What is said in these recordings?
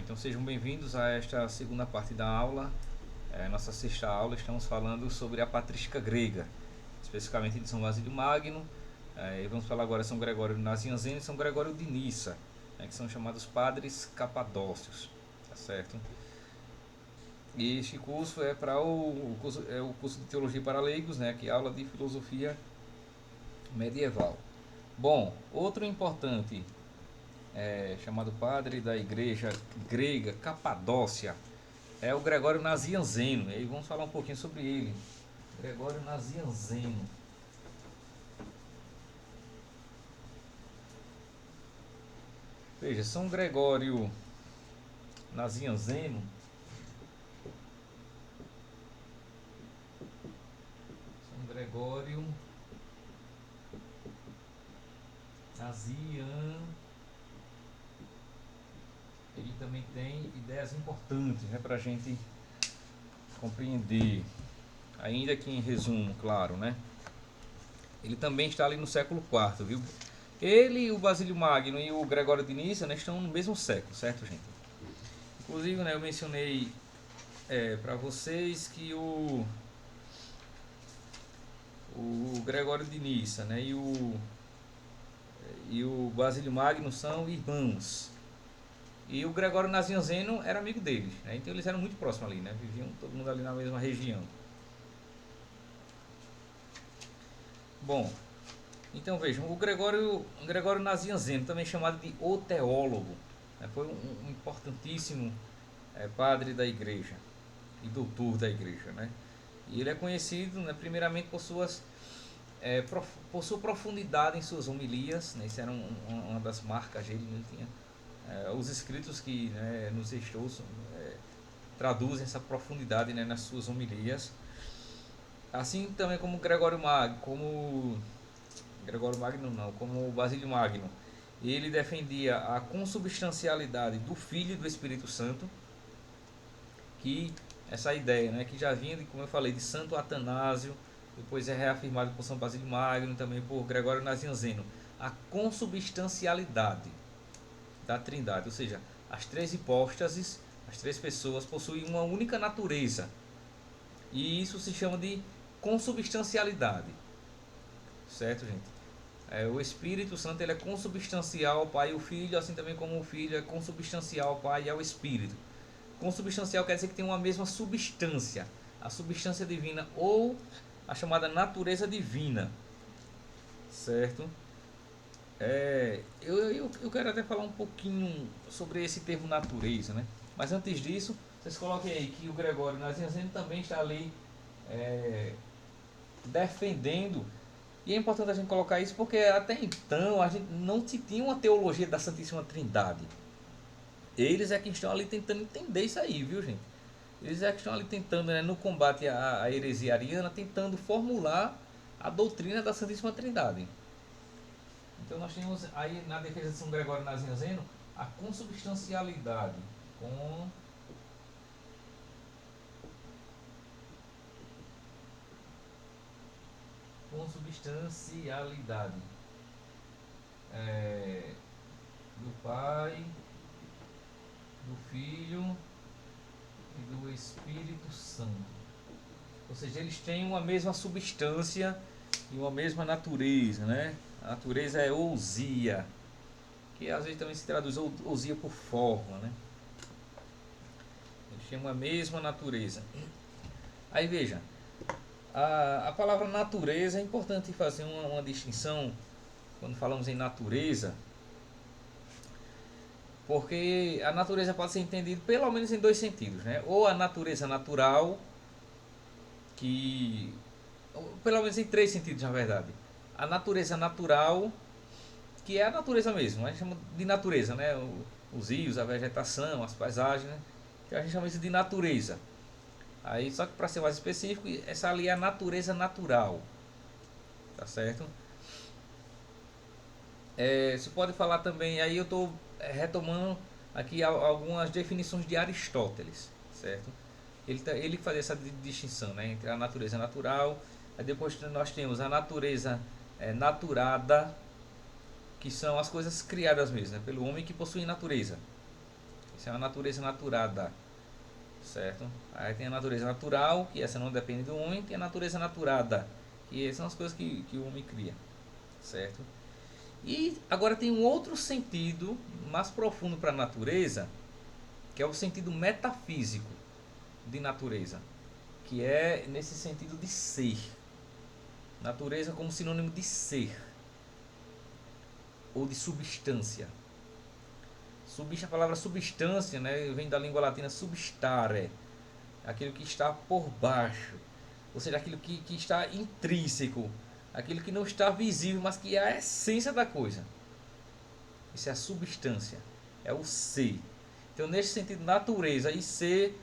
Então sejam bem-vindos a esta segunda parte da aula. Nossa sexta aula, estamos falando sobre a patrística grega, especificamente de São Basílio Magno. E vamos falar agora de São Gregório Nazianzeno e São Gregório de Nissa, que são chamados padres capadócios, tá certo? E este curso é para o curso de Teologia para Leigos, que é aula de filosofia medieval. Bom, outro importante chamado padre da igreja grega Capadócia é o Gregório Nazianzeno. E aí vamos falar um pouquinho sobre ele. Gregório Nazianzeno. Veja, São Gregório Nazianzeno, São Gregório Nazian, ele também tem ideias importantes, para a gente compreender, ainda que em resumo, claro, Ele também está ali no século IV, viu? Ele, o Basílio Magno e o Gregório de Nissa, estão no mesmo século, certo, gente? Inclusive, eu mencionei para vocês que o Gregório de Nissa, e o Basílio Magno são irmãos. E o Gregório Nazianzeno era amigo deles, então eles eram muito próximos ali, viviam todo mundo ali na mesma região. Bom, então vejam, o Gregório Nazianzeno, também chamado de o teólogo, foi um importantíssimo padre da igreja e doutor da igreja, E ele é conhecido, primeiramente por por sua profundidade em suas homilias, Isso era uma das marcas dele. Ele tinha os escritos que nos estou traduzem essa profundidade, nas suas homilias. Assim também como Gregório Magno não, como Basílio Magno. Ele defendia a consubstancialidade do Filho e do Espírito Santo, que essa ideia, que já vinha, como eu falei, de Santo Atanásio, depois é reafirmado por São Basílio Magno, também por Gregório Nazianzeno, a consubstancialidade da Trindade, ou seja, as três hipóstases, as três pessoas possuem uma única natureza, e isso se chama de consubstancialidade, certo, gente? O Espírito Santo, ele é consubstancial ao Pai e ao Filho, assim também como o Filho é consubstancial ao Pai e ao Espírito. Consubstancial quer dizer que tem uma mesma substância, a substância divina ou a chamada natureza divina, certo? Eu quero até falar um pouquinho sobre esse termo natureza, Mas antes disso, vocês coloquem aí que o Gregório Nazianzeno também está ali defendendo. E é importante a gente colocar isso porque até então a gente não se tinha uma teologia da Santíssima Trindade. Eles é que estão ali tentando entender isso aí, viu, gente? Eles é que estão ali tentando, no combate à heresia ariana, tentando formular a doutrina da Santíssima Trindade. Então nós temos aí na defesa de São Gregório Nazianzeno a consubstancialidade. Consubstancialidade do Pai, do Filho e do Espírito Santo. Ou seja, eles têm uma mesma substância e uma mesma natureza, A natureza é ousia, que às vezes também se traduz ousia por forma, Eles têm uma mesma natureza. Aí veja, a palavra natureza é importante fazer uma distinção quando falamos em natureza, porque a natureza pode ser entendida pelo menos em dois sentidos, Ou a natureza natural, que pelo menos em três sentidos, na verdade. A natureza natural, que é a natureza mesmo, a gente chama de natureza, os rios, a vegetação, as paisagens, Então a gente chama isso de natureza. Aí, só que para ser mais específico, essa ali é a natureza natural, tá certo? Você pode falar também, aí eu estou retomando aqui algumas definições de Aristóteles, certo? Ele fazia essa distinção, entre a natureza natural, aí depois nós temos a natureza naturada, que são as coisas criadas mesmo, pelo homem, que possuem natureza. Isso é uma natureza naturada, certo? Aí tem a natureza natural, que essa não depende do homem, tem a natureza naturada, que essas são as coisas que o homem cria, certo? E agora tem um outro sentido mais profundo para a natureza, que é o sentido metafísico de natureza, que é nesse sentido de ser. Natureza como sinônimo de ser ou de substância. A palavra substância, né, vem da língua latina substare, aquilo que está por baixo, ou seja, aquilo que está intrínseco, aquilo que não está visível, mas que é a essência da coisa. Isso é a substância, é o ser. Então, nesse sentido, natureza e ser,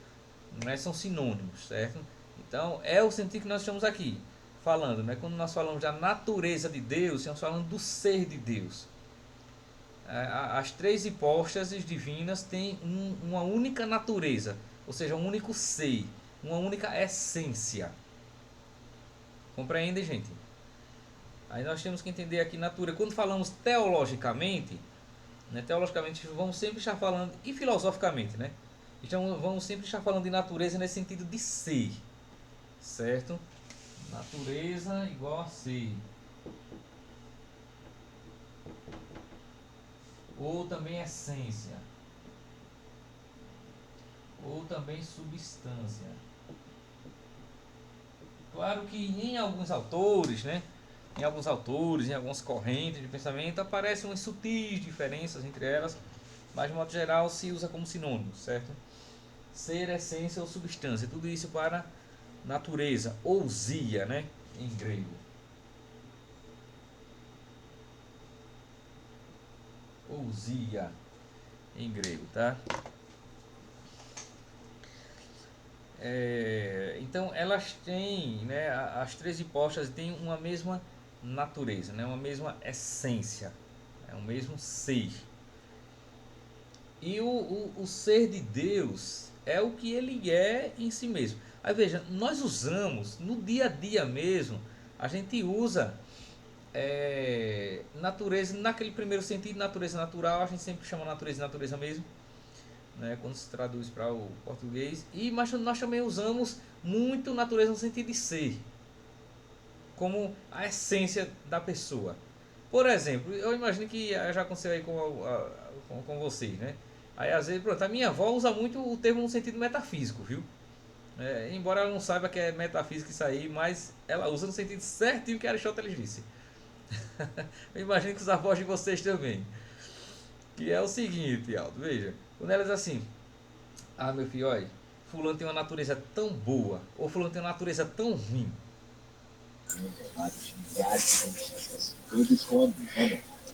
né, são sinônimos, certo? Então, é o sentido que nós estamos aqui falando, né? Quando nós falamos da natureza de Deus, estamos falando do ser de Deus. As três hipóstases divinas têm uma única natureza, ou seja, um único ser, uma única essência. Compreende, gente? Aí nós temos que entender aqui natureza. Quando falamos teologicamente, né, teologicamente vamos sempre estar falando, e filosoficamente, né? Então vamos sempre estar falando de natureza nesse sentido de ser, certo? Natureza igual a ser. Ou também essência. Ou também substância. Claro que em alguns autores, né? Em algumas correntes de pensamento, aparecem umas sutis diferenças entre elas, mas de modo geral se usa como sinônimo, certo? Ser, essência ou substância, tudo isso para natureza, ousia, né? Em grego. Ousia, em grego, tá? Então elas têm, né, as três hipóstases têm uma mesma natureza, né, uma mesma essência, é o mesmo ser. E o ser de Deus é o que ele é em si mesmo. Aí veja, nós usamos no dia a dia mesmo, a gente usa natureza naquele primeiro sentido, natureza natural, a gente sempre chama natureza de natureza mesmo, né, quando se traduz para o português. Mas nós também usamos muito natureza no sentido de ser, como a essência da pessoa. Por exemplo, eu imagino que já aconteceu aí com vocês, né? Aí às vezes, pronto, a minha avó usa muito o termo no sentido metafísico, viu? Embora ela não saiba que é metafísica isso aí, mas ela usa no sentido certinho que Aristóteles disse. Eu imagino que os avós de vocês também. Que é o seguinte, Aldo, veja. Quando ela diz assim, ah, meu filho, olha, fulano tem uma natureza tão boa, ou fulano tem uma natureza tão ruim.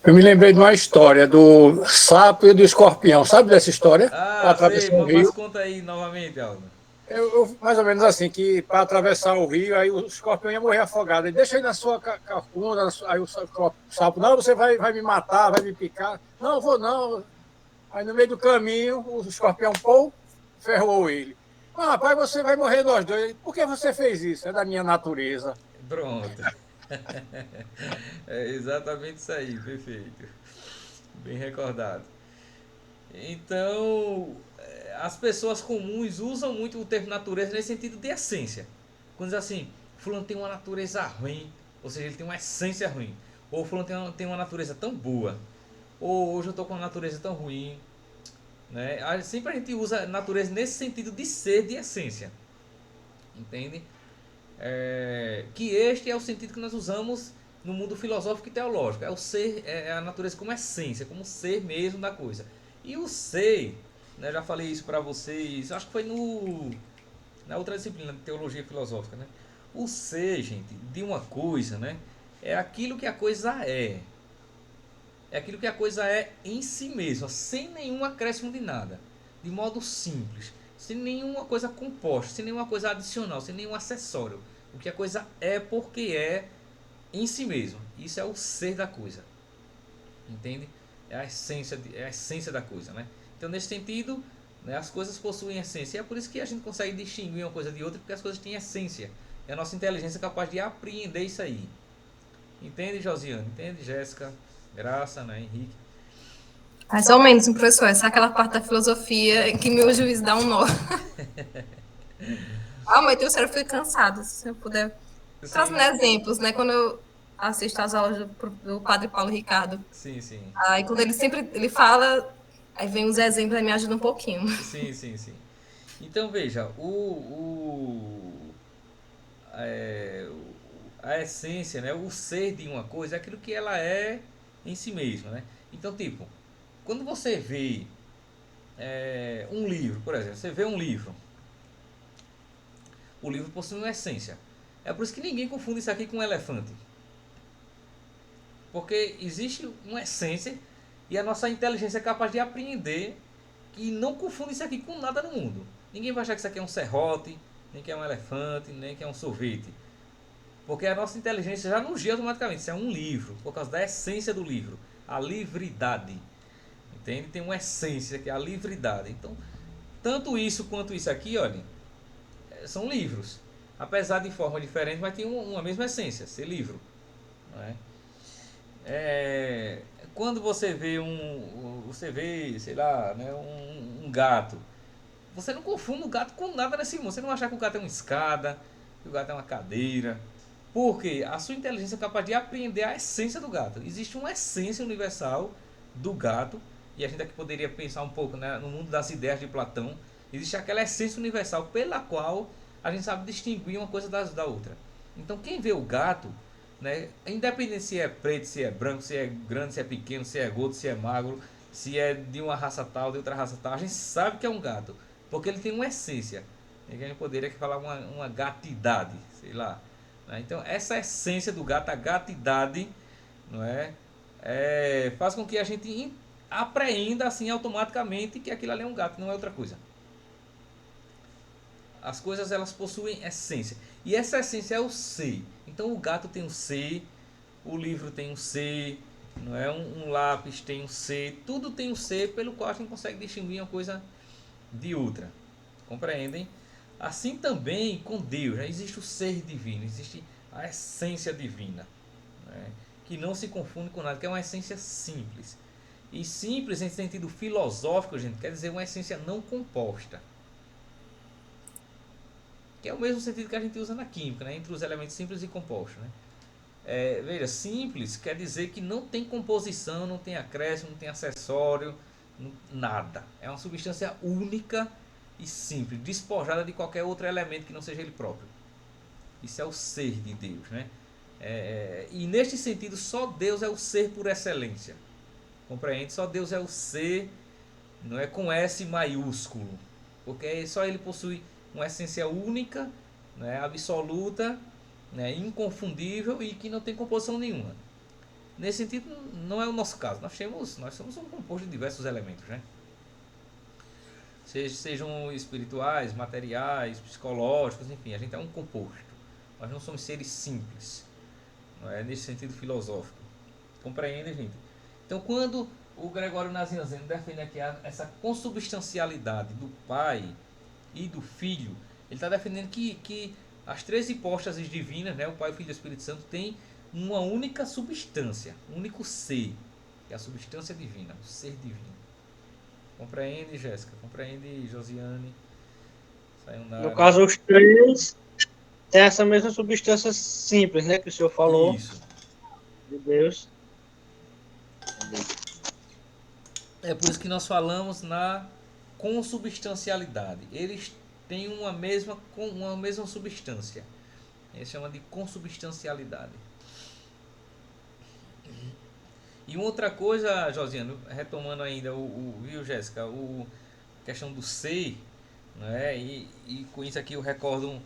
Eu me lembrei de uma história do sapo e do escorpião. Sabe dessa história? Para Ah, sei, atravessar o mas rio. conta aí novamente, Aldo. Mais ou menos assim, que para atravessar o rio, aí o escorpião ia morrer afogado. Ele deixa aí na sua carcunda, aí o sapo, não, você vai me matar, vai me picar. Não, vou não. Aí no meio do caminho, o escorpião, pô, ferrou ele. Ah, rapaz, você vai morrer nós dois. Por que você fez isso? É da minha natureza. Pronto. É exatamente isso aí, perfeito. Bem recordado. Então, as pessoas comuns usam muito o termo natureza nesse sentido de essência. Quando diz assim, fulano tem uma natureza ruim, ou seja, ele tem uma essência ruim. Ou fulano tem uma natureza tão boa. Ou hoje eu estou com uma natureza tão ruim. Né? Sempre a gente usa natureza nesse sentido de ser, de essência. Entende? Que este é o sentido que nós usamos no mundo filosófico e teológico. É o ser, é a natureza como essência, como ser mesmo da coisa. E o ser, né, já falei isso para vocês, acho que foi na outra disciplina de teologia filosófica, né? O ser, gente, de uma coisa, né, é aquilo que a coisa é. É aquilo que a coisa é em si mesma, sem nenhum acréscimo de nada, de modo simples, sem nenhuma coisa composta, sem nenhuma coisa adicional, sem nenhum acessório. O que a coisa é porque é em si mesma. Isso é o ser da coisa. Entende? É a essência da coisa, né? Então, nesse sentido, né, as coisas possuem essência. E é por isso que a gente consegue distinguir uma coisa de outra, porque as coisas têm essência. E a nossa inteligência é capaz de apreender isso aí. Entende, Josiane? Entende, Jéssica? Graça, né, Henrique? Mais ou menos, professor. Essa é aquela parte da filosofia que meu juiz dá um nó. Mas o senhor fica cansado, se eu puder. Trazendo exemplos, né? Quando eu assisto às aulas do Padre Paulo Ricardo. Sim, sim. Aí quando ele fala, aí vem os exemplos e me ajuda um pouquinho. Sim, sim, sim. Então veja, a essência, né, o ser de uma coisa é aquilo que ela é em si mesma, né? Então, tipo, quando você vê um livro, por exemplo, você vê um livro, o livro possui uma essência. É por isso que ninguém confunde isso aqui com um elefante. Porque existe uma essência e a nossa inteligência é capaz de apreender e não confunde isso aqui com nada no mundo. Ninguém vai achar que isso aqui é um serrote, nem que é um elefante, nem que é um sorvete. Porque a nossa inteligência já nos guia automaticamente. Isso é um livro, por causa da essência do livro. A livridade. Entende? Tem uma essência que é a livridade. Então, tanto isso quanto isso aqui, olha, são livros. Apesar de forma diferente, mas tem uma mesma essência, ser livro. Não é? Quando você vê, sei lá, né, um gato, você não confunde o gato com nada nesse mundo. Você não vai achar que o gato é uma escada, que o gato é uma cadeira. Porque a sua inteligência é capaz de apreender a essência do gato. Existe uma essência universal do gato, e a gente aqui poderia pensar um pouco, né, no mundo das ideias de Platão. Existe aquela essência universal pela qual a gente sabe distinguir uma coisa da outra. Então quem vê o gato, né, independente se é preto, se é branco, se é grande, se é pequeno, se é gordo, se é magro, se é de uma raça tal, de outra raça tal, a gente sabe que é um gato, porque ele tem uma essência. A gente poderia falar uma gatidade, sei lá. Então essa essência do gato, a gatidade, não faz com que a gente apreenda assim automaticamente que aquilo ali é um gato, não é outra coisa. As coisas, elas possuem essência, e essa essência é o ser. Então o gato tem um ser, o livro tem um ser, não é? Um lápis tem um ser, tudo tem um ser pelo qual a gente consegue distinguir uma coisa de outra. Compreendem? Assim também com Deus, né? Existe o ser divino, existe a essência divina, né? Que não se confunde com nada, que é uma essência simples. E simples em sentido filosófico, gente, quer dizer uma essência não composta. Que é o mesmo sentido que a gente usa na química, né? Entre os elementos simples e compostos, né? Veja, simples quer dizer que não tem composição, não tem acréscimo, não tem acessório, nada. É uma substância única e simples, despojada de qualquer outro elemento que não seja ele próprio. Isso é o ser de Deus, né? E neste sentido, só Deus é o ser por excelência. Compreende? Só Deus é o ser, não é com S maiúsculo, porque só ele possui uma essência única, né, absoluta, né, inconfundível e que não tem composição nenhuma. Nesse sentido, não é o nosso caso. Nós somos um composto de diversos elementos, né? Sejam espirituais, materiais, psicológicos, enfim, a gente é um composto. Nós não somos seres simples, não é nesse sentido filosófico. Compreende, gente? Então, quando o Gregório Nazianzeno defende aqui essa consubstancialidade do Pai e do Filho, ele está defendendo que as três hipóstases divinas, né, o Pai, o Filho e o Espírito Santo, têm uma única substância, um único ser, que é a substância divina, o ser divino. Compreende, Jéssica? Compreende, Josiane? No caso, os três têm essa mesma substância simples, né, que o senhor falou. Isso. De Deus. É por isso que nós falamos na consubstancialidade. Eles têm uma mesma substância. Ele chama de consubstancialidade. E uma outra coisa, Josiano, retomando ainda viu, Jéssica, a questão do ser, né? E com isso aqui eu recordo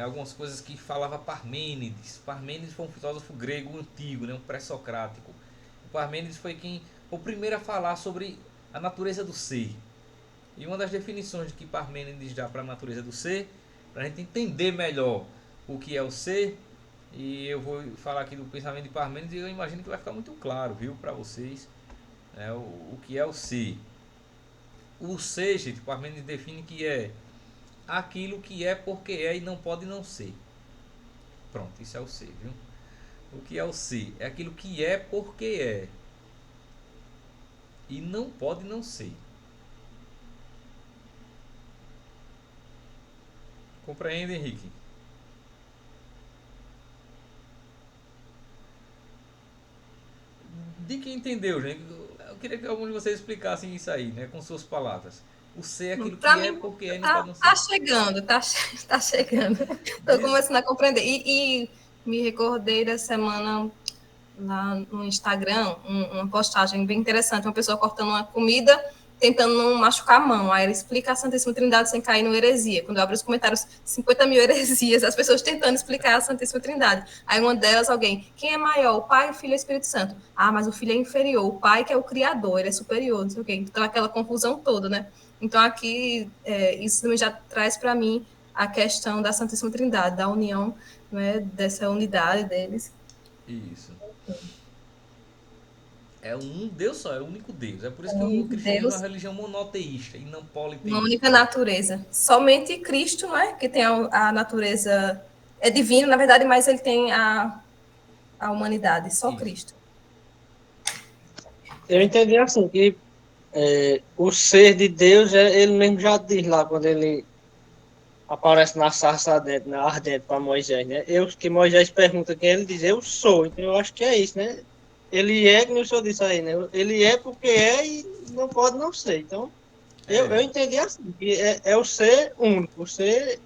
algumas coisas que falava Parmênides. Parmênides foi um filósofo grego antigo, né? Um pré-socrático. Parmênides foi o primeiro a falar sobre a natureza do ser. E uma das definições que Parmênides dá para a natureza do ser, para a gente entender melhor o que é o ser, e eu vou falar aqui do pensamento de Parmênides e eu imagino que vai ficar muito claro, viu, para vocês, né, o que é o ser. O ser, gente, Parmênides define que é aquilo que é porque é e não pode não ser. Pronto, isso é o ser, viu? O que é o ser? É aquilo que é porque é e não pode não ser. Compreende, Henrique? De quem entendeu, gente? Eu queria que algum de vocês explicassem isso aí, né, com suas palavras. O ser é aquilo Para que é mim, porque é e não tá, pode não ser. tá chegando, tá chegando. Estou começando a compreender. E me recordei da semana lá no Instagram, uma postagem bem interessante, uma pessoa cortando uma comida, tentando não machucar a mão. Aí ela explica a Santíssima Trindade sem cair no heresia. Quando eu abro os comentários, 50 mil heresias, as pessoas tentando explicar a Santíssima Trindade. Aí uma delas, alguém, quem é maior, o Pai, o Filho e o Espírito Santo? Ah, mas o Filho é inferior, o Pai que é o Criador, ele é superior, não sei o quê. Então aquela confusão toda, né? Então aqui, isso já traz para mim a questão da Santíssima Trindade, da união, né, dessa unidade deles. Isso. É um Deus só, é o único Deus. É por isso É que o o único cristianismo é uma Deus, religião monoteísta e não uma politeísta. única natureza. Somente Cristo, né, que tem a natureza, é divino, na verdade, mas ele tem a humanidade, só Isso. Cristo. Eu entendi assim, que o ser de Deus, ele mesmo já diz lá, quando ele aparece na sarça ardente, na ardente para Moisés, né? Que Moisés pergunta quem ele diz, eu sou. Então eu acho que é isso, né? Ele é, como o senhor disse aí, né? Ele é porque é e não pode não ser. Então, eu É, entendi assim, que é o ser único, o ser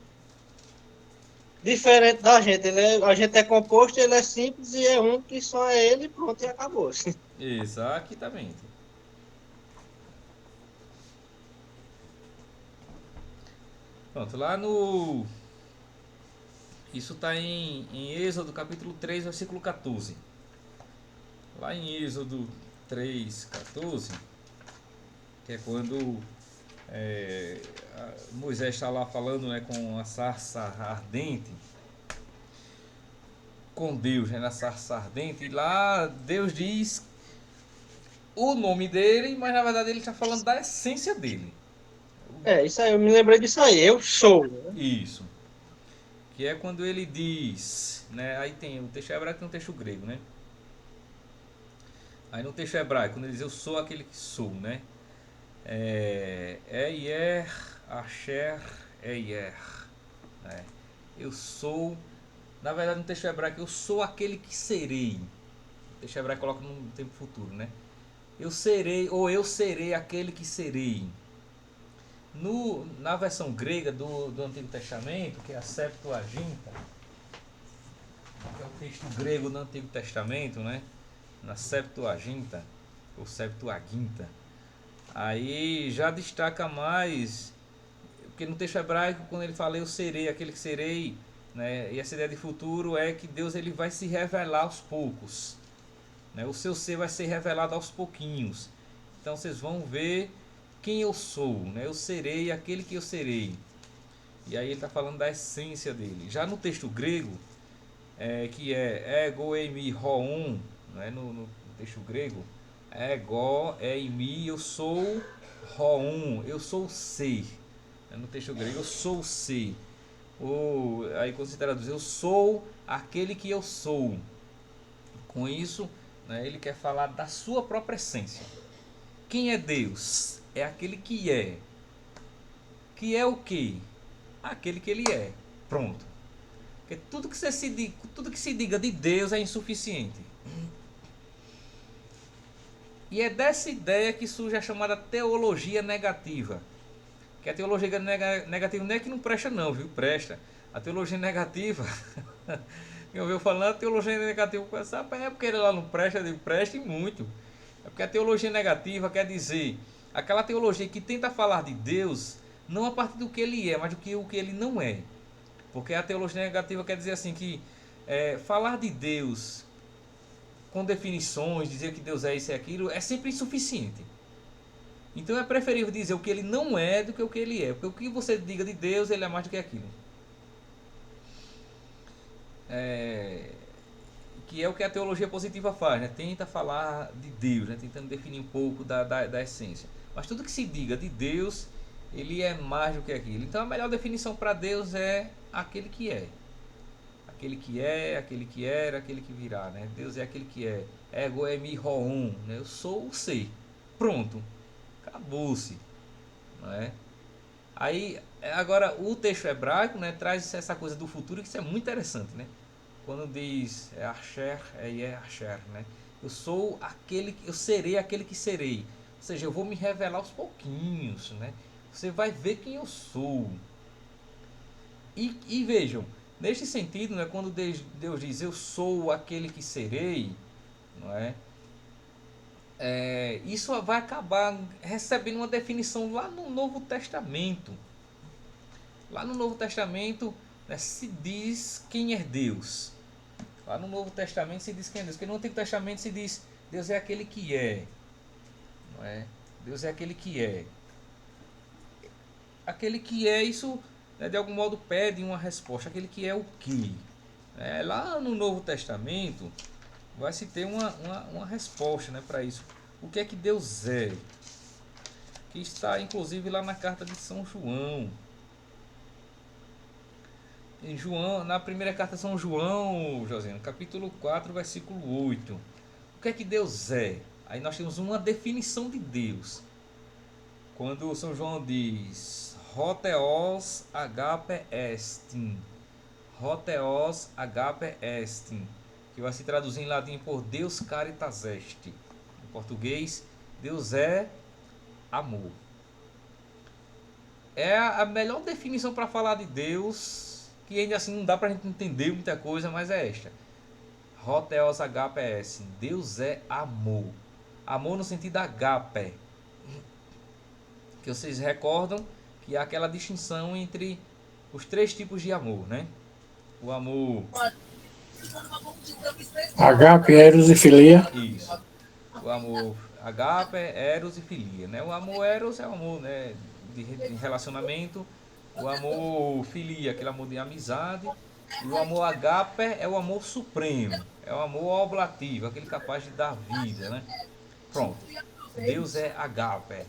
diferente da gente. A gente é composto, ele é simples e é único, e só é ele, pronto, e acabou. exatamente. Pronto, lá no. Isso está em Êxodo capítulo 3, versículo 14. Lá em Êxodo 3, 14, que é quando Moisés está lá falando, né, com a sarça ardente, com Deus, né, na sarça ardente, e lá Deus diz o nome dele, mas na verdade ele está falando da essência dele. Isso aí, eu me lembrei disso aí, eu sou. Né? Isso. Que é quando ele diz, né, aí tem o texto hebraico e tem o texto grego, né? Aí no texto hebraico, quando ele diz eu sou aquele que sou, né? Eyer, Asher, Eyer. Né? Eu sou, na verdade no texto hebraico, eu sou aquele que serei. O texto hebraico coloca no tempo futuro, né? Eu serei, ou eu serei aquele que serei. Na versão grega do Antigo Testamento, que é a Septuaginta, que é o texto grego do Antigo Testamento, né? Na Septuaginta, ou Septuaginta, aí já destaca mais, porque no texto hebraico, quando ele fala eu serei aquele que serei, né? E essa ideia de futuro é que Deus ele vai se revelar aos poucos, né? O seu ser vai ser revelado aos pouquinhos. Então vocês vão ver quem eu sou, né? Eu serei aquele que eu serei. E aí ele está falando da essência dele. Já no texto grego, que é ego eimi hoon, né? No texto grego, ego eimi, eu sou hoon, eu sou o ser. No texto grego, eu sou o ser. Aí quando se traduz, eu sou aquele que eu sou. Com isso, né, ele quer falar da sua própria essência. Quem é Deus? É aquele que é. Que é o quê? Aquele que ele é. Pronto. Porque tudo que se diga de Deus é insuficiente. E é dessa ideia que surge a chamada teologia negativa. Que a teologia negativa não é que não presta não, viu? Presta. A teologia negativa... Quem ouviu falando, a teologia negativa é porque ele lá não presta, ele presta e muito. É porque a teologia negativa quer dizer aquela teologia que tenta falar de Deus não a partir do que ele é, mas do que o que ele não é. Porque a teologia negativa quer dizer assim que falar de Deus com definições, dizer que Deus é isso e aquilo, é sempre insuficiente. Então é preferível dizer o que ele não é do que o que ele é. Porque o que você diga de Deus, ele é mais do que aquilo. Que é o que a teologia positiva faz, né? Tenta falar de Deus, né? Tentando definir um pouco da essência. Mas tudo que se diga de Deus, ele é mais do que aquilo. Então a melhor definição para Deus é aquele que é. Aquele que é, aquele que era, aquele que virá, né? Deus é aquele que é. Ego eimi hoon, né? Eu sou o ser. pronto, acabou-se, não é? Aí, agora, o texto hebraico, né, traz essa coisa do futuro, que isso é muito interessante, né? Quando diz Asher, Asher, né? Eu serei aquele que serei. Ou seja, eu vou me revelar aos pouquinhos, né? Você vai ver quem eu sou. E vejam, neste sentido, né, quando Deus diz eu sou aquele que serei, não é? Isso vai acabar recebendo uma definição lá no Novo Testamento. Lá no Novo Testamento, né, se diz quem é Deus. Lá no Novo Testamento se diz quem é Deus. Porque no Antigo Testamento se diz Deus é aquele que é. Não é? Deus é aquele que é. Aquele que é, isso, né, de algum modo pede uma resposta. Aquele que é o que? Lá no Novo Testamento vai se ter uma resposta, né, para isso. O que é que Deus é? Que está inclusive lá na carta de São João. Em João, na primeira carta de São João, José, no capítulo 4, versículo 8. O que é que Deus é? Aí nós temos uma definição de Deus. Quando São João diz Hotheos agape estin. Hotheos agape estin. Que vai se traduzir em latim por Deus caritas est. Em português, Deus é amor. É a melhor definição para falar de Deus, que ainda assim não dá para a gente entender muita coisa, mas é esta. Hotheos agape est. Deus é amor. Amor no sentido agape. Que vocês recordam que há aquela distinção entre os 3 tipos de amor, né? O amor... Agape, eros e filia. Isso. O amor agape, eros e filia, né? O amor eros é o amor, né, de relacionamento. O amor filia, aquele amor de amizade. E o amor agape é o amor supremo. É o amor oblativo, aquele capaz de dar vida, né? Pronto. Deus é agape.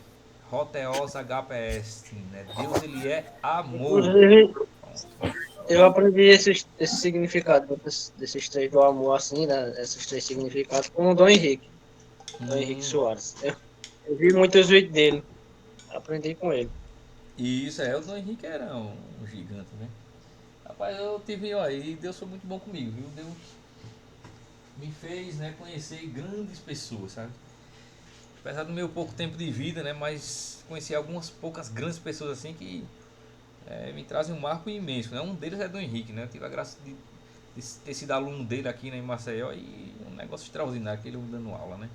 Hotheos agape est, né? Deus, ele é amor. Inclusive, eu aprendi esse significado desses 3 do amor, assim, né? Esses 3 significados com o Dom Henrique. Dom Henrique Soares. Eu vi muitos vídeos dele. Aprendi com ele. E isso o Dom Henrique era um gigante, né? Rapaz, eu tive aí, Deus foi muito bom comigo, viu? Deus me fez, né, conhecer grandes pessoas, sabe? Apesar do meu pouco tempo de vida, né, mas conheci algumas poucas grandes pessoas assim que me trazem um marco imenso, né? Um deles é Dom Henrique, né? Eu tive a graça de ter sido aluno dele aqui, né, em Maceió, e um negócio extraordinário que ele dando aula, né?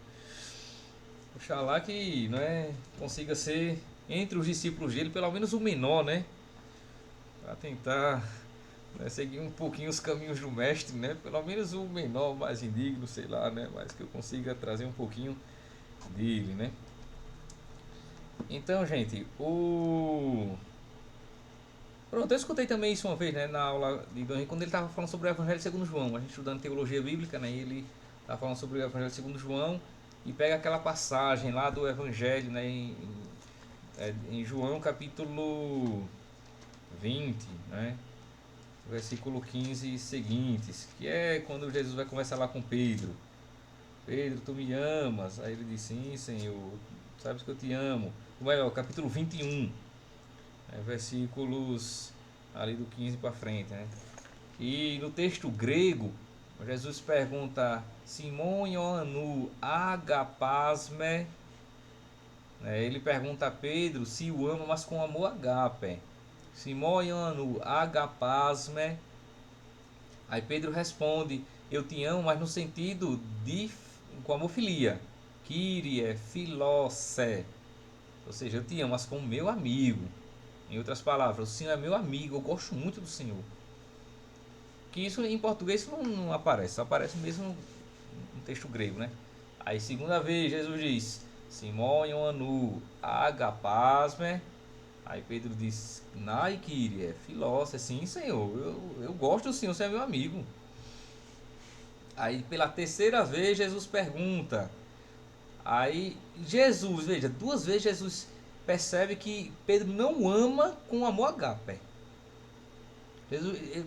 Oxalá que, né, consiga ser entre os discípulos dele pelo menos o menor, né? Para tentar, né, seguir um pouquinho os caminhos do mestre, né? Pelo menos o menor, mais indigno, sei lá, né? Mas que eu consiga trazer um pouquinho dele, né? Então, gente, pronto, eu escutei também isso uma vez, né, na aula de Dom Henrique, quando ele estava falando sobre o Evangelho segundo João. A gente estudando teologia bíblica, né? E ele estava falando sobre o Evangelho segundo João e pega aquela passagem lá do Evangelho, né, em João capítulo 20, né? Versículo 15 e seguintes, que é quando Jesus vai conversar lá com Pedro. Pedro, tu me amas? Aí ele diz, sim, Senhor, sabes que eu te amo. Capítulo 21, versículos ali do 15 para frente, né? E no texto grego, Jesus pergunta, Simon Ioannu agapasme, né? Ele pergunta a Pedro se o ama, mas com amor agape. Simon Ioannu agapasme. Aí Pedro responde, eu te amo, mas no sentido de com amor filia. Kyrie, filose. Ou seja, eu te amo, mas como meu amigo. Em outras palavras, o Senhor é meu amigo, eu gosto muito do Senhor. Que isso em português não aparece, só aparece mesmo no texto grego, né? Aí segunda vez Jesus diz, Simon Ioannu agapasme. Aí Pedro diz, Nai Kyrie, filose, sim Senhor, eu gosto do Senhor, você é meu amigo. Aí pela terceira vez Jesus pergunta. Aí Jesus, veja, 2 vezes Jesus percebe que Pedro não ama com amor agape.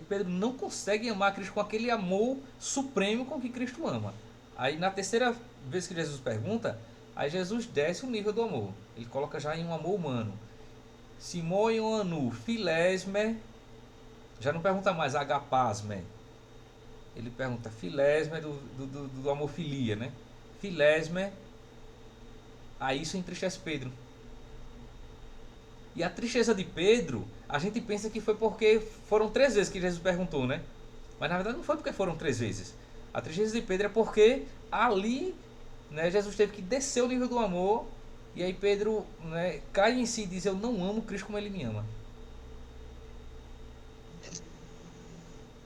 Pedro não consegue amar Cristo com aquele amor supremo com que Cristo ama. Aí na terceira vez que Jesus pergunta, Aí Jesus desce o nível do amor. Ele coloca já em um amor humano. Simoion anu filesme. Já não pergunta mais agapasme. Ele pergunta filesme do amor filia, né? Filesme. Aí isso entristece Pedro. E a tristeza de Pedro, a gente pensa que foi porque foram 3 vezes que Jesus perguntou, né? Mas na verdade não foi porque foram 3 vezes. A tristeza de Pedro é porque ali, né, Jesus teve que descer o nível do amor. E aí Pedro, né, cai em si e diz: eu não amo Cristo como ele me ama.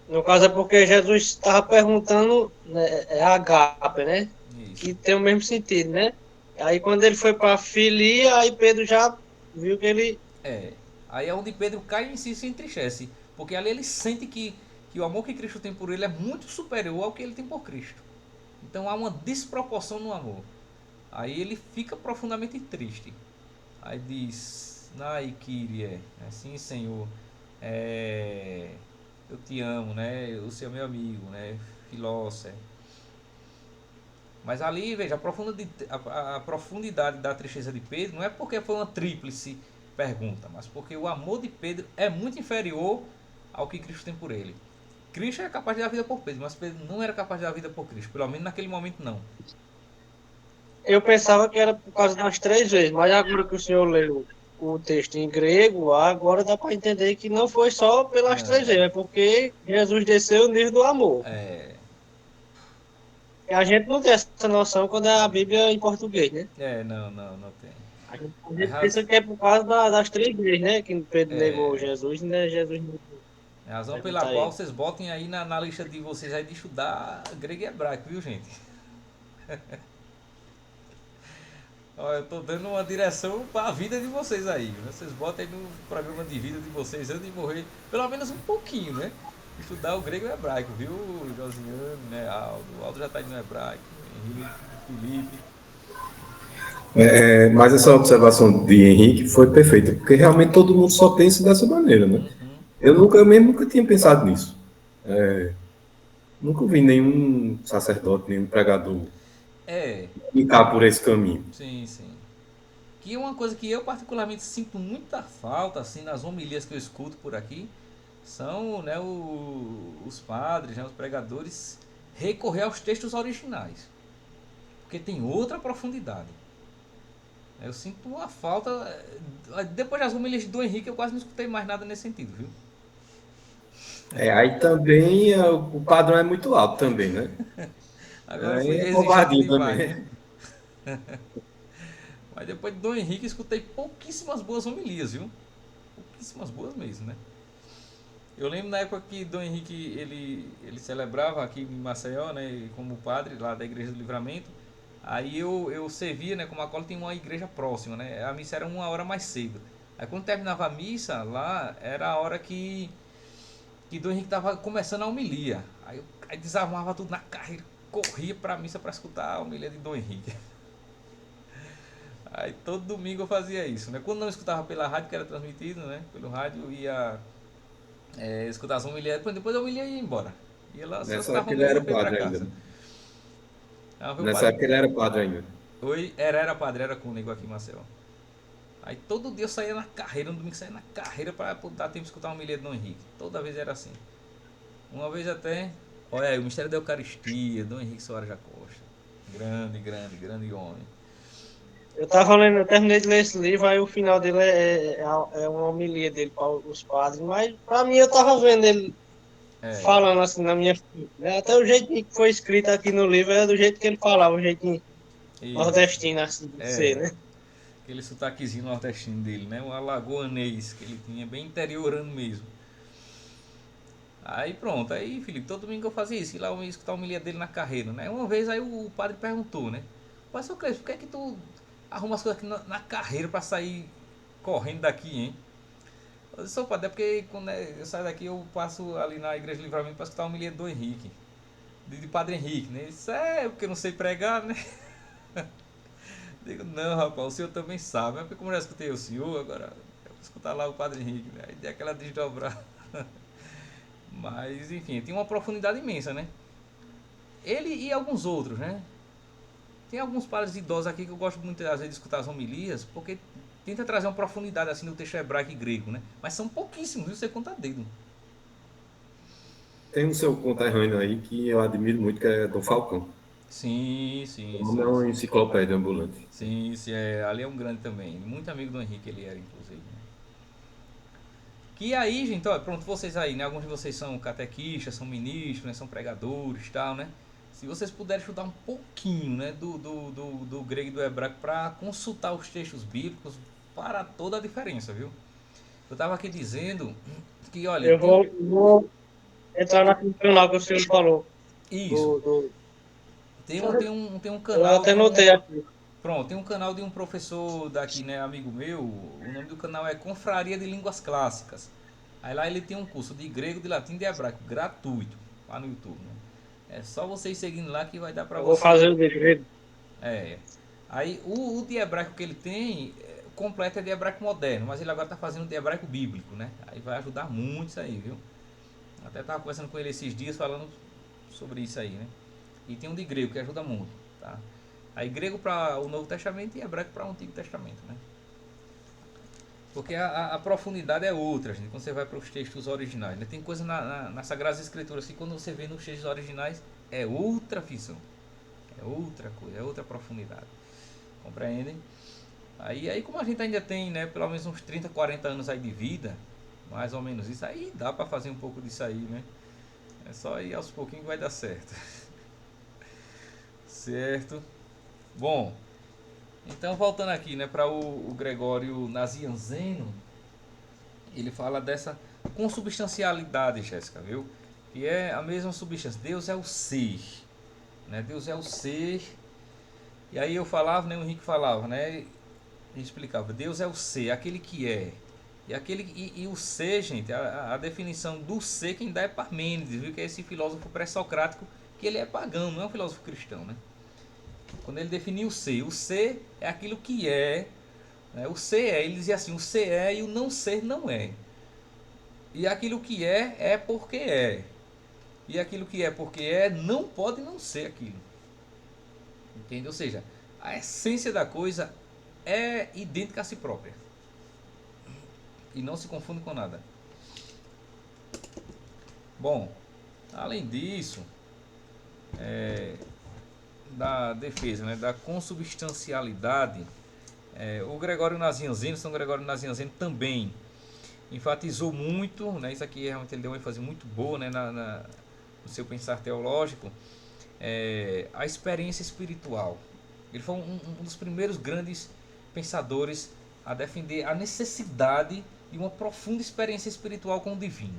No caso é porque Jesus estava perguntando, né, é agape, né? Isso. Que tem o mesmo sentido, né? Aí quando ele foi para filia, aí Pedro já viu que ele... É. Aí é onde Pedro cai em si e se entristece. Porque ali ele sente que o amor que Cristo tem por ele é muito superior ao que ele tem por Cristo. Então há uma desproporção no amor. Aí ele fica profundamente triste. Aí diz: Nai Kyrie, sim Senhor, eu te amo, né? Você é meu amigo, né? Filósofo. Mas ali, veja, a profundidade da tristeza de Pedro não é porque foi uma tríplice pergunta, mas porque o amor de Pedro é muito inferior ao que Cristo tem por ele. Cristo era capaz de dar a vida por Pedro, mas Pedro não era capaz de dar a vida por Cristo, pelo menos naquele momento não. Eu pensava que era por causa das 3 vezes, mas agora que o senhor leu o texto em grego, agora dá para entender que não foi só pelas 3 Não, vezes, é porque Jesus desceu o nível do amor. é, E a gente não tem essa noção quando é a Bíblia em português, né? não tem. A gente pensa que é por causa das 3 vezes, né? Que Pedro negou Jesus, né? Jesus não É a razão pela pergunta a qual ele. vocês botem aí na lista de vocês aí de estudar grego e hebraico, viu, gente? Ó, eu tô dando uma direção para a vida de vocês aí, né? Vocês botem aí no programa de vida de vocês antes de morrer, pelo menos um pouquinho, né? Estudar o grego e o hebraico, viu, Josiane, né? Aldo já tá indo no hebraico, Henrique, Felipe. Mas essa observação de Henrique foi perfeita, porque realmente todo mundo só pensa dessa maneira, né? Uhum. Eu mesmo nunca tinha pensado nisso. Nunca vi nenhum sacerdote, nenhum pregador É, ficar por esse caminho. sim, sim. Que é uma coisa que eu particularmente sinto muita falta, assim, nas homilias que eu escuto por aqui, são, né, os padres, né, os pregadores, recorrer aos textos originais, porque tem outra profundidade. Eu sinto uma falta. Depois das homilias do Henrique, eu quase não escutei mais nada nesse sentido, viu? Aí também o padrão é muito alto também, né? Agora eu fui Aí é exigente covardia demais, né? também. Mas depois de Dom Henrique, escutei pouquíssimas boas homilias, viu? Pouquíssimas boas mesmo, né? Eu lembro na época que Dom Henrique ele celebrava aqui em Maceió, né, como padre lá da Igreja do Livramento. Aí eu servia, né, como acólito em uma igreja próxima, né? A missa era 1 hora mais cedo. Aí quando terminava a missa lá, era a hora que Dom Henrique estava começando a homilia. Aí desarmava tudo na carreira, corria para a missa para escutar a homilia de Dom Henrique. Aí todo domingo eu fazia isso, né? Quando não escutava pela rádio, que era transmitido, né? Pelo rádio, ia escutar as homilias, depois a homilia ia embora. Ia lá, só Nessa escutava a época ele homilia era e ia para padre ainda, casa. né? Aí foi o Nessa padre. época ele era padre ainda. Oi, era padre, era cônego aqui em Maceió. Aí todo dia eu saía na carreira, no domingo saía na carreira para dar tempo de escutar a homilia de Dom Henrique. Toda vez era assim. Uma vez até, olha aí, o Mistério da Eucaristia, Dom Henrique Soares da Costa. Grande homem. Eu tava lendo, eu terminei de ler esse livro, aí o final dele é uma homilia dele para os padres, mas para mim eu tava vendo ele É, falando assim na minha frente, né? Até o jeito que foi escrito aqui no livro é do jeito que ele falava, o jeito isso. nordestino assim de ser, É, né? aquele sotaquezinho nordestino dele, né? O alagoanês que ele tinha, bem interiorano mesmo. Aí pronto, aí Felipe, todo domingo eu fazia isso, ir lá eu ia escutar a homilia dele na carreira, né? Uma vez aí o padre perguntou, né? Pastor Crespo, por que é que tu arruma as coisas aqui na carreira pra sair correndo daqui, hein? Eu disse, padre, é porque quando eu saio daqui eu passo ali na Igreja de Livramento pra escutar a homilia do Henrique, de Padre Henrique, né? Isso é porque eu não sei pregar, né? Digo, não, rapaz, o senhor também sabe, é porque como eu já escutei o senhor, agora eu vou escutar lá o Padre Henrique, né? Aí dei aquela desdobrada. Mas, enfim, tem uma profundidade imensa, né? Ele e alguns outros, né? Tem alguns padres idosos aqui que eu gosto muito, às vezes, de escutar as homilias, porque tenta trazer uma profundidade assim no texto hebraico e grego, né? Mas são pouquíssimos, viu? Você conta dedo. Tem um seu conterrâneo aí que eu admiro muito, que é Dom Falcão. Sim, sim, O homem é sim, uma sim. enciclopédia ambulante. Sim, sim, ali é um grande também. Muito amigo do Henrique ele era, inclusive. Né? Que aí, gente, ó, pronto, vocês aí, né? Alguns de vocês são catequistas, são ministros, né? São pregadores e tal, né? Se vocês puderem estudar um pouquinho, né? Do grego e do hebraico para consultar os textos bíblicos, para toda a diferença, viu? Eu tava aqui dizendo que, olha, Eu vou entrar naquele canal que o senhor falou. isso. Do... Tem um Eu canal até de um. notei aqui. Pronto, tem um canal de um professor daqui, né, amigo meu. O nome do canal é Confraria de Línguas Clássicas. Aí lá ele tem um curso de grego, de latim e de hebraico, gratuito, lá no YouTube. Né? É só vocês seguindo lá que vai dar pra Eu vou fazer você. o dever. É. Aí o de hebraico que ele tem, completo é de hebraico moderno, mas ele agora tá fazendo de hebraico bíblico, né? Aí vai ajudar muito isso aí, viu? Até tava conversando com ele esses dias falando sobre isso aí, né? E tem um de grego que ajuda muito, tá? Aí grego para o Novo Testamento e hebraico para o Antigo Testamento, né? Porque a profundidade é outra, gente, quando você vai para os textos originais. Né? Tem coisa nas Sagradas Escrituras que quando você vê nos textos originais é outra visão, é outra coisa, é outra profundidade. Compreendem? Aí como a gente ainda tem, né, pelo menos uns 30, 40 anos aí de vida, mais ou menos isso, aí dá para fazer um pouco disso aí, né? É só ir aos pouquinhos que vai dar certo. Certo? Bom, então voltando aqui, né, para o Gregório Nazianzeno, ele fala dessa consubstancialidade, Jéssica, viu? Que é a mesma substância. Deus é o ser, né? Deus é o ser. E aí eu falava, né, o Henrique falava, né? Ele explicava, Deus é o ser, aquele que é. E o ser, gente, a definição do ser quem dá é Parmênides, viu? Que é esse filósofo pré-socrático, que ele é pagão, não é um filósofo cristão, né? Quando ele definiu o ser é aquilo que é, né? O ser é, ele dizia assim, o ser é e o não ser não é. E aquilo que é porque é. E aquilo que é porque é não pode não ser aquilo. Entende? Ou seja, a essência da coisa é idêntica a si própria. E não se confunde com nada. Bom, além disso, da defesa, né, da consubstancialidade, o Gregório Nazianzeno, São Gregório Nazianzeno também enfatizou muito, né, isso aqui realmente ele deu uma ênfase muito boa, né, no seu pensar teológico, a experiência espiritual. Ele foi um dos primeiros grandes pensadores a defender a necessidade de uma profunda experiência espiritual com o divino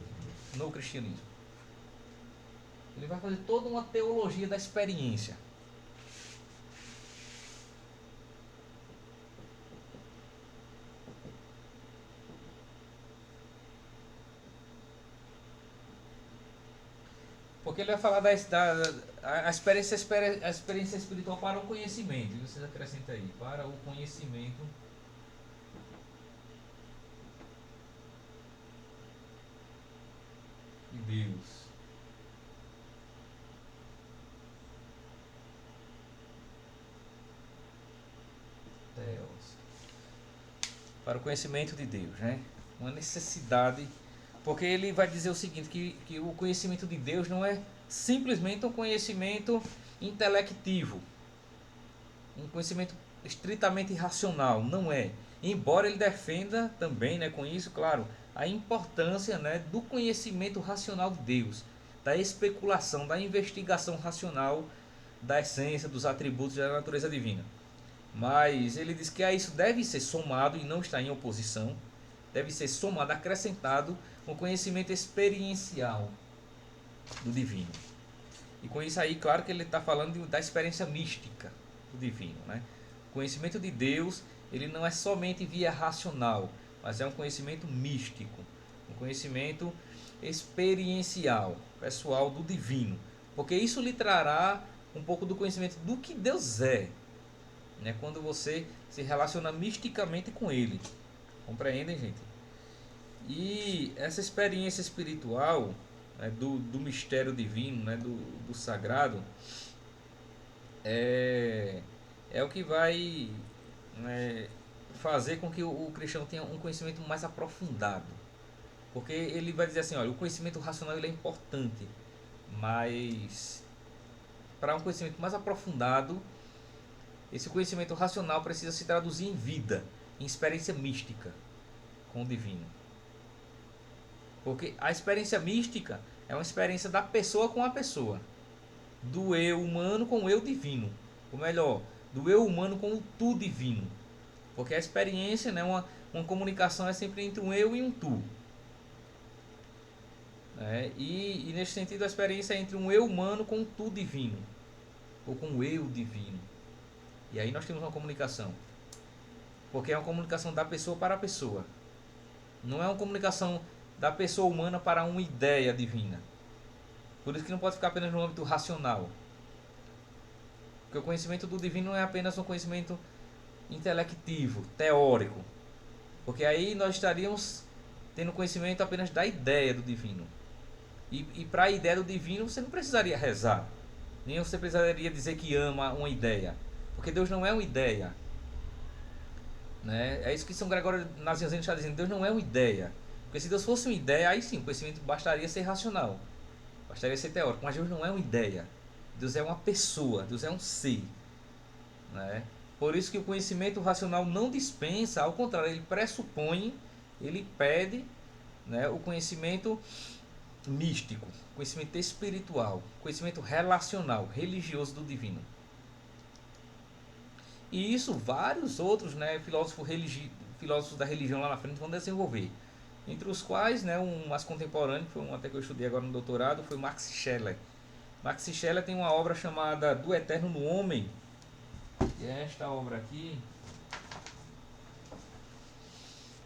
no cristianismo. Ele vai fazer toda uma teologia da experiência. Porque ele vai falar a experiência espiritual para o conhecimento. E vocês acrescentam aí, para o conhecimento de Deus. Deus. Para o conhecimento de Deus, né? Uma necessidade. Porque ele vai dizer o seguinte, que o conhecimento de Deus não é simplesmente um conhecimento intelectivo, um conhecimento estritamente racional, não é. Embora ele defenda também, né, com isso, claro, a importância, né, do conhecimento racional de Deus, da especulação, da investigação racional da essência, dos atributos da natureza divina. Mas ele diz que a isso deve ser somado e não está em oposição, deve ser somado, acrescentado um conhecimento experiencial do divino. E com isso aí, claro que ele está falando da experiência mística do divino, né? O conhecimento de Deus, ele não é somente via racional, mas é um conhecimento místico, um conhecimento experiencial, pessoal do divino, porque isso lhe trará um pouco do conhecimento do que Deus é, né? Quando você se relaciona misticamente com Ele, compreendem, gente? E essa experiência espiritual, né, do mistério divino, né, do sagrado, é o que vai, né, fazer com que o cristão tenha um conhecimento mais aprofundado. Porque ele vai dizer assim, olha, o conhecimento racional ele é importante, mas para um conhecimento mais aprofundado, esse conhecimento racional precisa se traduzir em vida, em experiência mística com o divino. Porque a experiência mística é uma experiência da pessoa com a pessoa, do eu humano com o eu divino, ou melhor, do eu humano com o tu divino. Porque a experiência, né, uma comunicação é sempre entre um eu e um tu. E nesse sentido a experiência é entre um eu humano com o tu divino, ou com o eu divino. E aí nós temos uma comunicação. Porque é uma comunicação da pessoa para a pessoa. Não é uma comunicação da pessoa humana para uma ideia divina. Por isso que não pode ficar apenas no âmbito racional. Porque o conhecimento do divino não é apenas um conhecimento intelectivo, teórico. Porque aí nós estaríamos tendo conhecimento apenas da ideia do divino. E para a ideia do divino você não precisaria rezar. Nem você precisaria dizer que ama uma ideia. Porque Deus não é uma ideia. Né? É isso que São Gregório Nazianzeno está dizendo. Deus não é uma ideia. Porque se Deus fosse uma ideia, aí sim, o conhecimento bastaria ser racional. Bastaria ser teórico. Mas Deus não é uma ideia. Deus é uma pessoa. Deus é um ser. Né? Por isso que o conhecimento racional não dispensa. Ao contrário, ele pressupõe, ele pede, né, o conhecimento místico, conhecimento espiritual, conhecimento relacional, religioso do divino. E isso vários outros, né, filósofos da religião lá na frente vão desenvolver. Entre os quais, né, um mais contemporâneo, foi um até que eu estudei agora no doutorado, foi Max Scheler. Max Scheler tem uma obra chamada Do Eterno no Homem, que é esta obra aqui.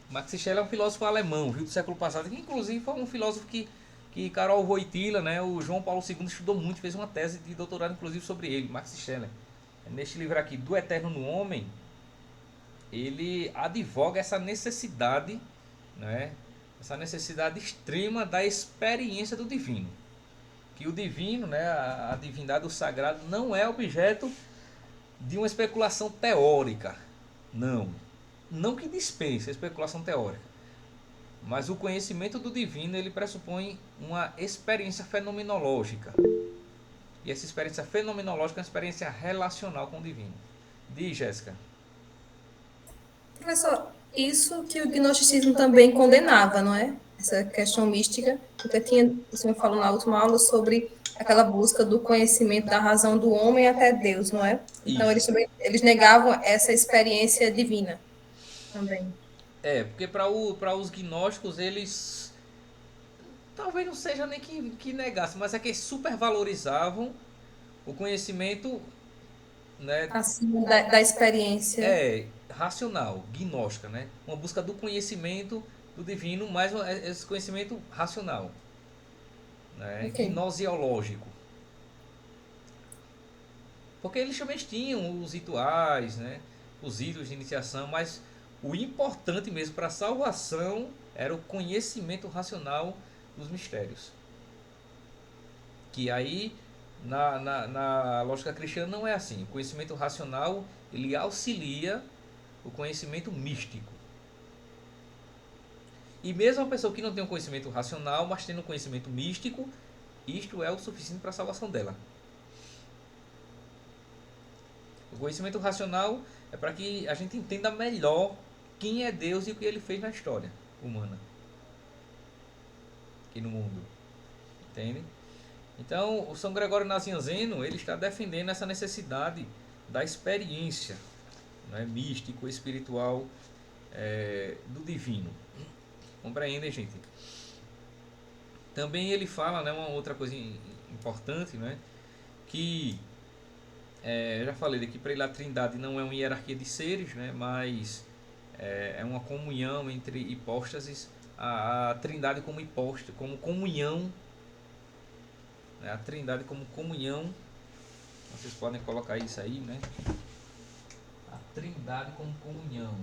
Max Scheler é um filósofo alemão, viu, do século passado, que inclusive foi um filósofo que Karol Wojtyla, né, o João Paulo II estudou muito, fez uma tese de doutorado inclusive sobre ele, Max Scheler. Neste livro aqui, Do Eterno no Homem, ele advoga essa necessidade, né, essa necessidade extrema da experiência do divino. Que o divino, né, a divindade, o sagrado, não é objeto de uma especulação teórica. Não. Não que dispense a especulação teórica. Mas o conhecimento do divino, ele pressupõe uma experiência fenomenológica. E essa experiência fenomenológica é uma experiência relacional com o divino. Diz, Jéssica. Professor, isso que o gnosticismo também condenava, não é? Essa questão mística, porque o senhor falou na última aula sobre aquela busca do conhecimento da razão do homem até Deus, não é? Então eles negavam essa experiência divina também. Porque para os gnósticos eles talvez não seja nem que negassem, mas é que supervalorizavam o conhecimento, né, Acima da experiência. racional, gnóstica, né? Uma busca do conhecimento do divino, mais esse conhecimento racional, né? Okay. Gnosiológico. Porque eles também tinham os rituais, né? Os ritos de iniciação, mas o importante mesmo para a salvação era o conhecimento racional dos mistérios. Que aí, na lógica cristã, não é assim. O conhecimento racional, ele auxilia o conhecimento místico. E mesmo a pessoa que não tem um conhecimento racional, mas tendo um conhecimento místico, isto é o suficiente para a salvação dela. O conhecimento racional é para que a gente entenda melhor quem é Deus e o que ele fez na história humana e no mundo. Entende? Então, o São Gregório Nazianzeno, ele está defendendo essa necessidade da experiência, né, místico, espiritual, do divino. Compreendem, gente? Também ele fala, né, uma outra coisa importante, né, que já falei aqui, para ele a Trindade não é uma hierarquia de seres, né, mas é uma comunhão entre hipóstases, a Trindade como hipóstase, como comunhão, né, a Trindade como comunhão, vocês podem colocar isso aí, né, a Trindade como comunhão.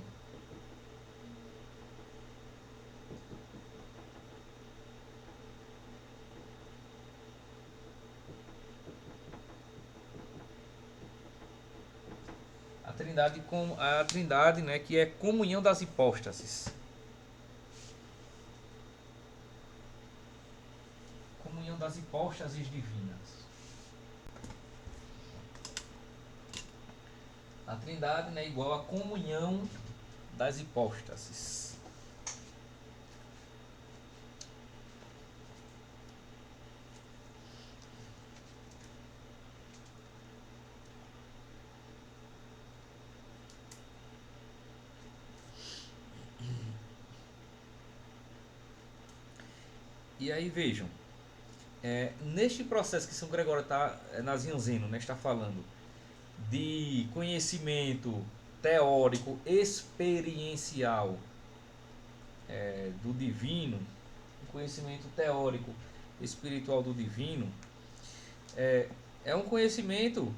a trindade, né, que é comunhão das hipóstases. Comunhão das hipóstases divinas. A trindade, né, é igual a comunhão das hipóstases. E aí vejam, neste processo que São Gregório está, Nazianzeno, né, está falando de conhecimento teórico, experiencial do divino, conhecimento teórico, espiritual do divino, é um conhecimento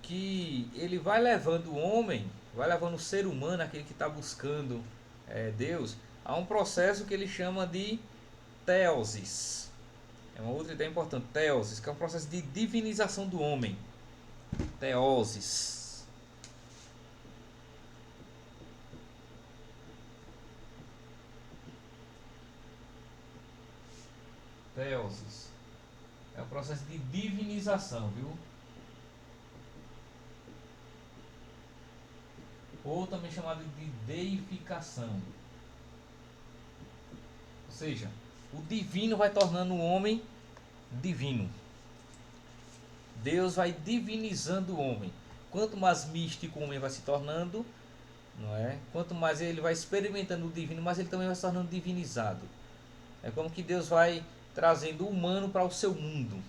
que ele vai levando o homem, vai levando o ser humano, aquele que está buscando Deus, a um processo que ele chama de teosis. É uma outra ideia importante, teosis, que é um processo de divinização do homem. Teosis. Teosis. É um processo de divinização, viu? Ou também chamado de deificação. Ou seja, o divino vai tornando o homem divino. Deus vai divinizando o homem. Quanto mais místico o homem vai se tornando, não é? Quanto mais ele vai experimentando o divino, mais ele também vai se tornando divinizado. É como que Deus vai trazendo o humano para o seu mundo.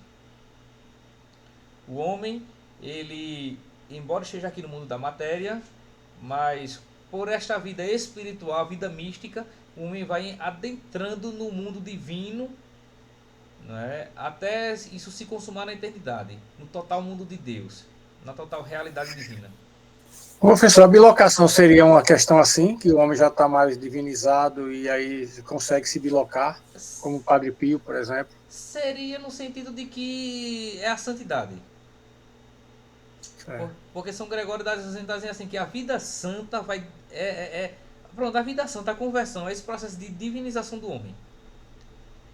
O homem, ele, embora esteja aqui no mundo da matéria, mas por esta vida espiritual, a vida mística, o homem vai adentrando no mundo divino, né, até isso se consumar na eternidade, no total mundo de Deus, na total realidade divina. Professor, a bilocação seria uma questão assim, que o homem já está mais divinizado e aí consegue se bilocar, como o Padre Pio, por exemplo? Seria no sentido de que é a santidade. Porque São Gregório das Nazianzenas dizem assim, que a vida santa vai... Pronto, a vida santa, a conversão, é esse processo de divinização do homem.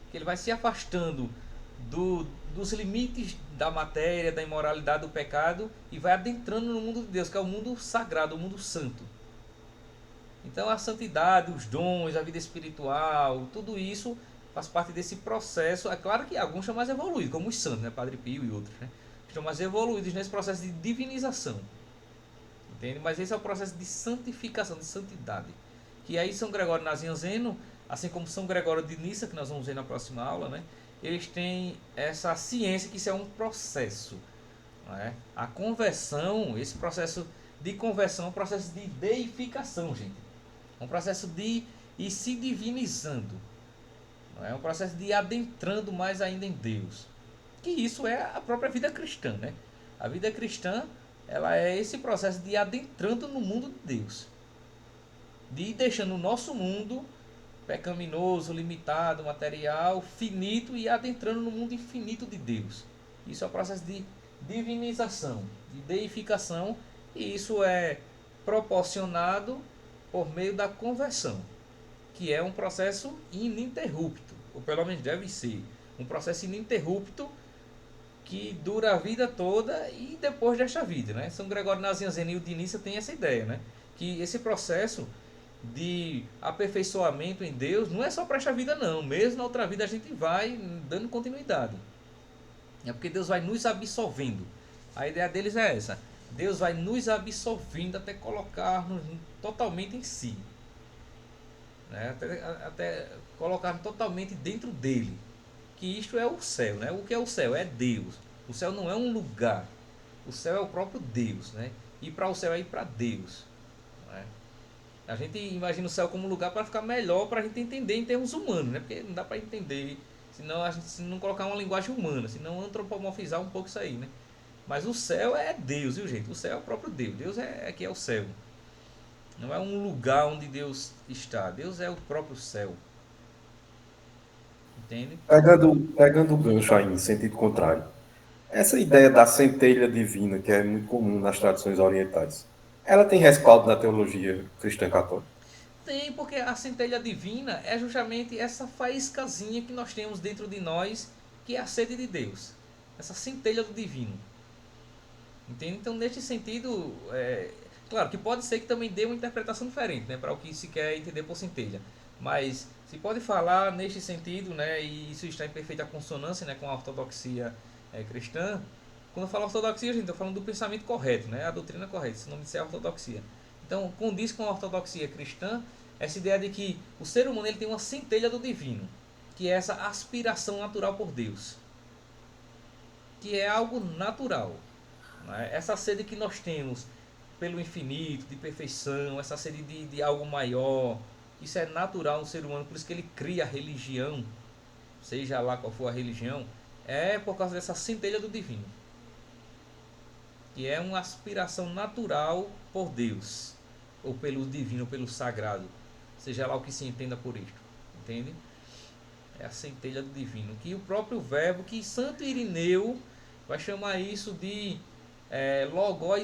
Que ele vai se afastando dos limites da matéria, da imoralidade, do pecado, e vai adentrando no mundo de Deus, que é o mundo sagrado, o mundo santo. Então a santidade, os dons, a vida espiritual, tudo isso faz parte desse processo. É claro que alguns são mais evoluídos, como os santos, né? Padre Pio e outros, né? Estão mais evoluídos nesse processo de divinização. Entende? Mas esse é o processo de santificação, de santidade. Que aí São Gregório Nazianzeno, assim como São Gregório de Nissa, que nós vamos ver na próxima aula, né? Eles têm essa ciência que isso é um processo. Não é? A conversão, esse processo de conversão é um processo de deificação, gente. É um processo de ir se divinizando. Não é? É um processo de ir adentrando mais ainda em Deus. Que isso é a própria vida cristã, né? A vida cristã, ela é esse processo de ir adentrando no mundo de Deus. De ir deixando o nosso mundo pecaminoso, limitado, material, finito, e adentrando no mundo infinito de Deus. Isso é o processo de divinização, de deificação, e isso é proporcionado por meio da conversão, que é um processo ininterrupto, ou pelo menos deve ser, um processo ininterrupto que dura a vida toda e depois desta vida, né? São Gregório Nazianzeno e o de Nissa tem essa ideia, né? Que esse processo de aperfeiçoamento em Deus não é só para esta vida não, mesmo na outra vida a gente vai dando continuidade. É porque Deus vai nos absolvendo. A ideia deles é essa. Deus vai nos absolvendo até colocar-nos totalmente em si, né? Até colocar-nos totalmente dentro dele. Que isto é o céu, né? O que é o céu? É Deus. O céu não é um lugar. O céu é o próprio Deus, né? Ir para o céu é ir para Deus. Né? A gente imagina o céu como um lugar para ficar melhor, para a gente entender em termos humanos, né? Porque não dá para entender senão a gente, se não colocar uma linguagem humana, senão antropomorfizar um pouco isso aí, né? Mas o céu é Deus, viu, gente? O céu é o próprio Deus. Deus é que é o céu. Não é um lugar onde Deus está. Deus é o próprio céu. Entende? Pegando o gancho aí em sentido contrário, essa ideia da centelha divina, que é muito comum nas tradições orientais, Ela tem respaldo na teologia cristã católica. Tem, porque a centelha divina é justamente essa faíscazinha que nós temos dentro de nós, que é a sede de Deus. Essa centelha do divino. Entende? Então, neste sentido, claro que pode ser que também dê uma interpretação diferente, né, para o que se quer entender por centelha. Mas se pode falar neste sentido, né, e isso está em perfeita consonância, né, com a ortodoxia cristã. Quando eu falo ortodoxia, gente, estou falando do pensamento correto, né, a doutrina correta, se não me disser ortodoxia. Então, condiz com a ortodoxia cristã essa ideia de que o ser humano ele tem uma centelha do divino, que é essa aspiração natural por Deus, que é algo natural. Né? Essa sede que nós temos pelo infinito, de perfeição, essa sede de algo maior, isso é natural no ser humano, por isso que ele cria a religião, seja lá qual for a religião, é por causa dessa centelha do divino, que é uma aspiração natural por Deus, ou pelo divino, ou pelo sagrado, seja lá o que se entenda por isto, entende? É a centelha do divino, que o próprio verbo, que Santo Irineu vai chamar isso de logoi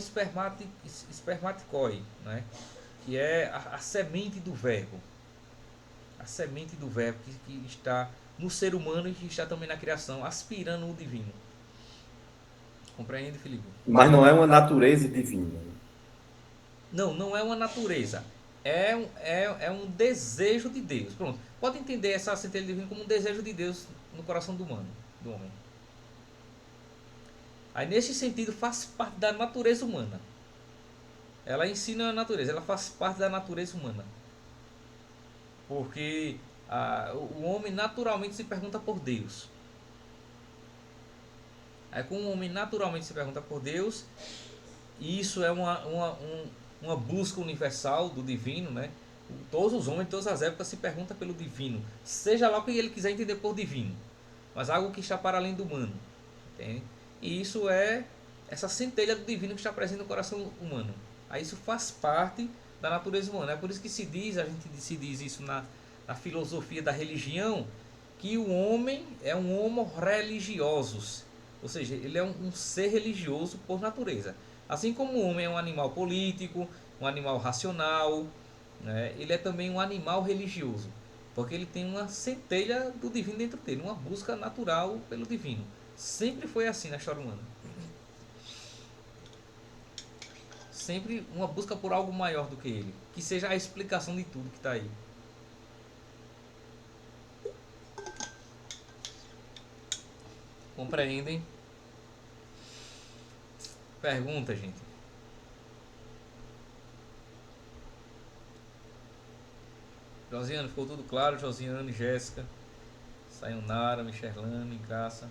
espermaticoi, né? Que é a semente do verbo. A semente do verbo que está no ser humano e que está também na criação, aspirando o divino. Compreende, Felipe? Mas não é uma natureza divina. Não, não é uma natureza. É um desejo de Deus. Pronto. Pode entender essa centelha divina como um desejo de Deus no coração do humano, do homem. Aí, nesse sentido, faz parte da natureza humana. Ela ensina a natureza, ela faz parte da natureza humana. Porque o homem naturalmente se pergunta por Deus. Aí, como o homem naturalmente se pergunta por Deus, e isso é uma busca universal do divino, né? Todos os homens de todas as épocas se perguntam pelo divino, seja lá o que ele quiser entender por divino, mas algo que está para além do humano, entende? E isso é essa centelha do divino que está presente no coração humano. Aí isso faz parte da natureza humana. É por isso que se diz, a gente se diz isso na filosofia da religião, que o homem é um homo religiosus, ou seja, ele é um ser religioso por natureza. Assim como o homem é um animal político, um animal racional, né, ele é também um animal religioso, porque ele tem uma centelha do divino dentro dele, uma busca natural pelo divino. Sempre foi assim na história humana. Sempre uma busca por algo maior do que ele, que seja a explicação de tudo que está aí. Compreendem? Pergunta, gente. Josiane, ficou tudo claro? Josiane, Jéssica, Sayonara, Michelane, Graça.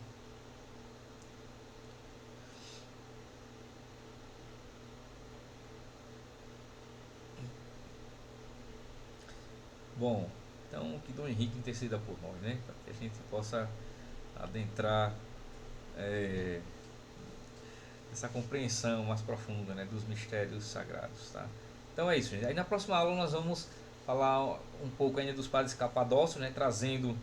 Bom, então que Dom Henrique interceda por nós, né? Para que a gente possa adentrar essa compreensão mais profunda, né, dos mistérios sagrados, tá? Então é isso, gente. Aí na próxima aula nós vamos falar um pouco ainda dos padres capadócios, né, trazendo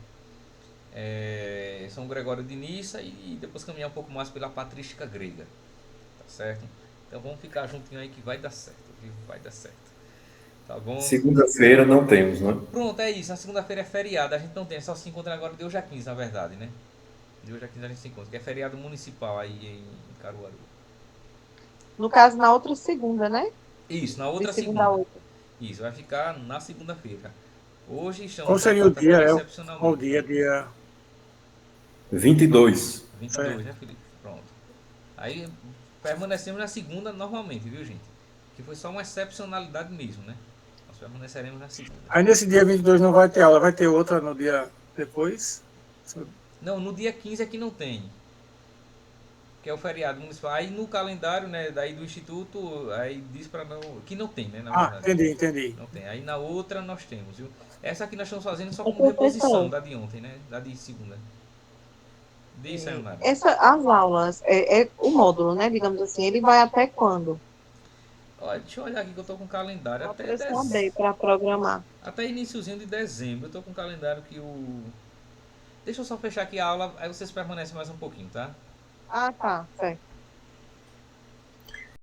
São Gregório de Nissa e depois caminhar um pouco mais pela patrística grega, tá certo? Então vamos ficar juntinho aí que vai dar certo, viu? Vai dar certo. Tá bom? Segunda-feira não temos, né? Pronto, é isso. Na segunda-feira é feriado. A gente não tem, só se encontra agora de hoje a 15, na verdade, né? De hoje a 15 a gente se encontra, que é feriado municipal aí em Caruaru. No caso, na outra segunda, né? Isso, na outra De segunda a segunda. outra. Isso, vai ficar na segunda-feira. Hoje estamos Qual na seria o dia? quarta-feira, Qual o excepcionalmente. dia? 22. 22, né, Felipe? Pronto. Aí permanecemos na segunda normalmente, viu, gente? Que foi só uma excepcionalidade mesmo, né? Nós permaneceremos na segunda. Aí nesse dia 22 não vai ter aula, vai ter outra no dia depois? Não, no dia 15 é que não tem. Que é o feriado municipal. Aí no calendário, né, daí do Instituto, aí diz para não... que não tem, né, na Ah, verdade. entendi. Não tem. Aí na outra nós temos, viu? Essa aqui nós estamos fazendo só Ô, como reposição professor. da de ontem, né? Da de segunda. Diz, Sayonara. As aulas, o módulo, né? Digamos assim, ele vai até quando? Olha, deixa eu olhar aqui que eu tô com o calendário Só para eu saber, para programar. até iniciozinho de dezembro. Eu tô com o calendário que Deixa eu só fechar aqui a aula, aí vocês permanecem mais um pouquinho, tá? Ah, tá, certo.